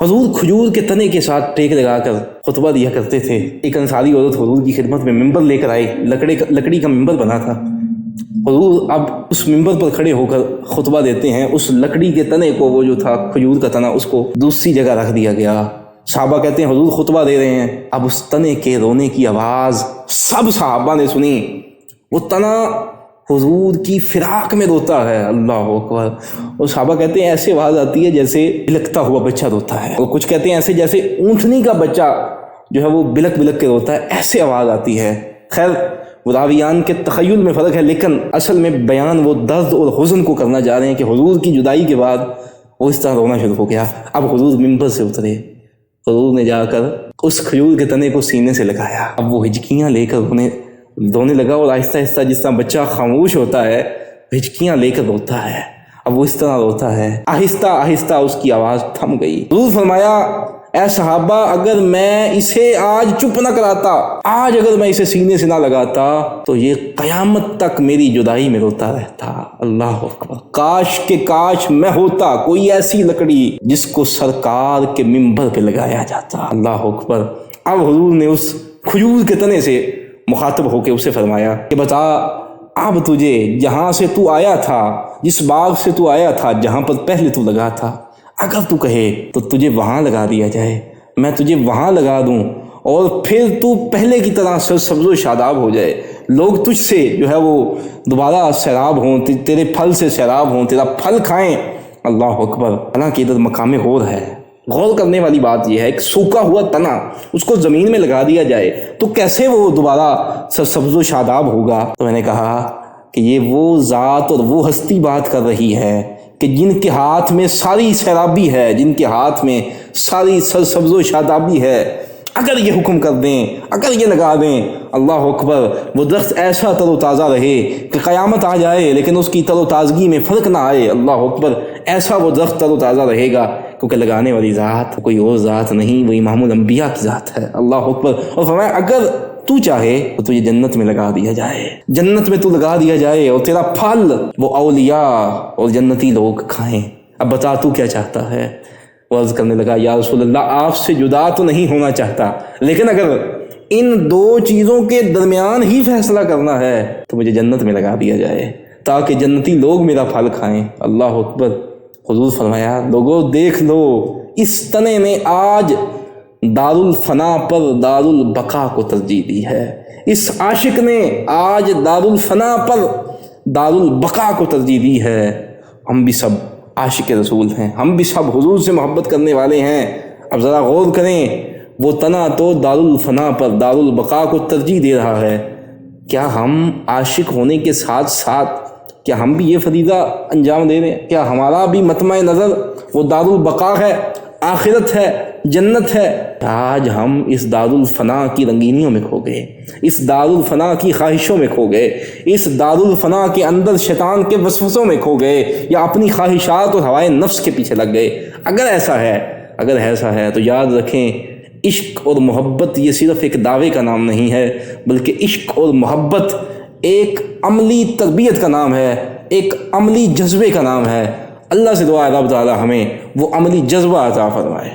حضور کھجور کے تنے کے ساتھ ٹیک لگا کر خطبہ دیا کرتے تھے۔ ایک انصاری عورت حضور کی خدمت میں ممبر لے کر آئی، لکڑی کا ممبر بنا تھا۔ حضور اب اس ممبر پر کھڑے ہو کر خطبہ دیتے ہیں، اس لکڑی کے تنے کو، وہ جو تھا کھجور کا تنا، اس کو دوسری جگہ رکھ دیا گیا۔ صحابہ کہتے ہیں حضور خطبہ دے رہے ہیں، اب اس تنے کے رونے کی آواز سب صحابہ نے سنی۔ وہ تنا حضور کی فراق میں روتا ہے، اللہ اکبر۔ اور صحابہ کہتے ہیں ایسے آواز آتی ہے جیسے بلکتا ہوا بچہ روتا ہے، اور کچھ کہتے ہیں ایسے جیسے اونٹنی کا بچہ جو ہے وہ بلک بلک کے روتا ہے، ایسے آواز آتی ہے۔ خیر راویان کے تخیل میں فرق ہے، لیکن اصل میں بیان وہ درد اور حزن کو کرنا چاہ رہے ہیں کہ حضور کی جدائی کے بعد وہ اس طرح رونا شروع ہو گیا۔ اب حضور ممبر سے اترے، حضور نے جا کر اس کھجور کے تنے کو سینے سے لگایا۔ اب وہ ہچکیاں لے کر انہیں رونے لگا، اور آہستہ آہستہ جس طرح بچہ خاموش ہوتا ہے ہچکیاں لے کر روتا ہے، اب وہ اس طرح روتا ہے۔ آہستہ آہستہ اس کی آواز تھم گئی۔ حضور فرمایا اے صحابہ، اگر میں اسے آج چپ نہ کراتا، آج اگر میں اسے سینے سے نہ لگاتا تو یہ قیامت تک میری جدائی میں روتا رہتا۔ اللہ اکبر۔ کاش کہ کاش میں ہوتا کوئی ایسی لکڑی جس کو سرکار کے ممبر پہ لگایا جاتا۔ اللہ اکبر۔ اب حضور نے اس کھجور کے تنے سے مخاطب ہو کے اسے فرمایا کہ بتا، اب تجھے جہاں سے تو آیا تھا، جس باغ سے تو آیا تھا، جہاں پر پہلے تو لگا تھا، اگر تو کہے تو تجھے وہاں لگا دیا جائے، میں تجھے وہاں لگا دوں، اور پھر تو پہلے کی طرح سرسبز و شاداب ہو جائے، لوگ تجھ سے جو ہے وہ دوبارہ سیراب ہوں، تیرے پھل سے سیراب ہوں، تیرا پھل کھائیں۔ اللہ اکبر۔ حالانکہ ادھر مقام غور ہے، غور کرنے والی بات یہ ہے کہ سوکھا ہوا تنا اس کو زمین میں لگا دیا جائے تو کیسے وہ دوبارہ سرسبز و شاداب ہوگا؟ تو میں نے کہا کہ یہ وہ ذات اور وہ ہستی بات کر رہی ہے کہ جن کے ہاتھ میں ساری سیرابی ہے، جن کے ہاتھ میں ساری سرسبز و شادابی ہے، اگر یہ حکم کر دیں، اگر یہ لگا دیں، اللہ اکبر، وہ درخت ایسا تر و تازہ رہے کہ قیامت آ جائے لیکن اس کی تر و تازگی میں فرق نہ آئے۔ اللہ اکبر۔ ایسا وہ درخت تر و تازہ رہے گا کیونکہ لگانے والی ذات کوئی اور ذات نہیں، وہ امام الانبیاء کی ذات ہے۔ اللہ اکبر۔ اور فرمایا اگر تو چاہے تو تجھے جنت میں لگا دیا جائے، جنت میں تو لگا دیا جائے، اور تیرا پھل وہ اولیاء اور جنتی لوگ کھائیں۔ اب بتا تو کیا چاہتا ہے؟ وہ عرض کرنے لگا یا رسول اللہ، آپ سے جدا تو نہیں ہونا چاہتا، لیکن اگر ان دو چیزوں کے درمیان ہی فیصلہ کرنا ہے تو مجھے جنت میں لگا دیا جائے تاکہ جنتی لوگ میرا پھل کھائیں۔ اللہ اکبر۔ حضور فرمایا لوگوں دیکھ لو، اس تنے نے آج دار الفنا پر دار البقا کو ترجیح دی ہے، اس عاشق نے آج دار الفنا پر دار البقا کو ترجیح دی ہے۔ ہم بھی سب عاشق رسول ہیں، ہم بھی سب حضور سے محبت کرنے والے ہیں۔ اب ذرا غور کریں، وہ تنا تو دار الفنا پر دار البقا کو ترجیح دے رہا ہے، کیا ہم عاشق ہونے کے ساتھ ساتھ کیا ہم بھی یہ فریضہ انجام دے رہے ہیں؟ کیا ہمارا بھی مطمع نظر وہ دار البقا ہے، آخرت ہے، جنت ہے؟ آج ہم اس دار الفنا کی رنگینیوں میں کھو گئے، اس دار الفنا کی خواہشوں میں کھو گئے، اس دار الفنا کے اندر شیطان کے وسوسوں میں کھو گئے، یا اپنی خواہشات اور ہوائے نفس کے پیچھے لگ گئے۔ اگر ایسا ہے تو یاد رکھیں، عشق اور محبت یہ صرف ایک دعوے کا نام نہیں ہے، بلکہ عشق اور محبت ایک عملی تربیت کا نام ہے، ایک عملی جذبے کا نام ہے۔ اللہ سے دعا ہے رب تعالی ہمیں وہ عملی جذبہ عطا فرمائے۔